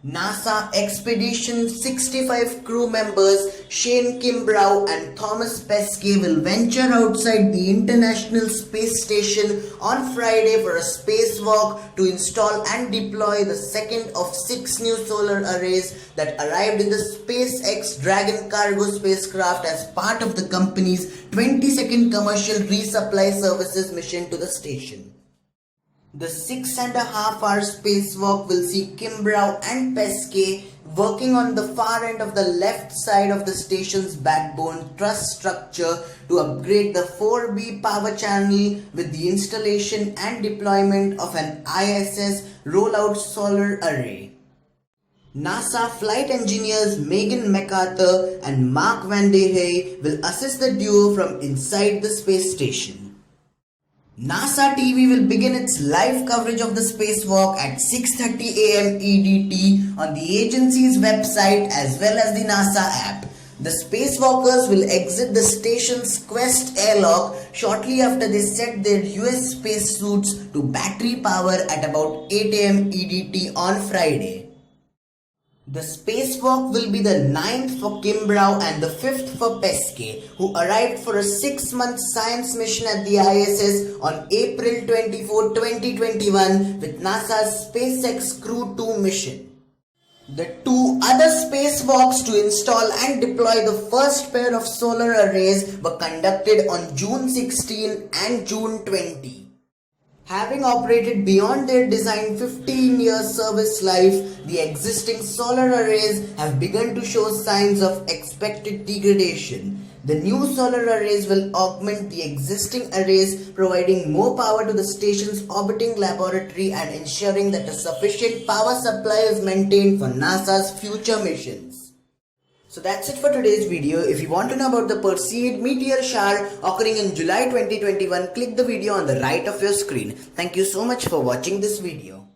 NASA Expedition 65 crew members Shane Kimbrough and Thomas Pesquet will venture outside the International Space Station on Friday for a spacewalk to install and deploy the second of 6 new solar arrays that arrived in the SpaceX Dragon cargo spacecraft as part of the company's 22nd commercial resupply services mission to the station. The 6.5-hour spacewalk will see Kimbrough and Pesquet working on the far end of the left side of the station's backbone truss structure to upgrade the 4B power channel with the installation and deployment of an ISS rollout solar array. NASA flight engineers Megan MacArthur and Mark Van Der Hey will assist the duo from inside the space station. NASA TV will begin its live coverage of the spacewalk at 6:30 a.m. EDT on the agency's website as well as the NASA app. The spacewalkers will exit the station's Quest airlock shortly after they set their US spacesuits to battery power at about 8 a.m. EDT on Friday. The spacewalk will be the 9th for Kimbrough and the 5th for Pesquet, who arrived for a 6-month science mission at the ISS on April 24, 2021 with NASA's SpaceX Crew 2 mission. The 2 other spacewalks to install and deploy the first pair of solar arrays were conducted on June 16 and June 20. Having operated beyond their designed 15-year service life, the existing solar arrays have begun to show signs of expected degradation. The new solar arrays will augment the existing arrays, providing more power to the station's orbiting laboratory and ensuring that a sufficient power supply is maintained for NASA's future missions. So that's it for today's video. If you want to know about the Perseid meteor shower occurring in July 2021, click the video on the right of your screen. Thank you so much for watching this video.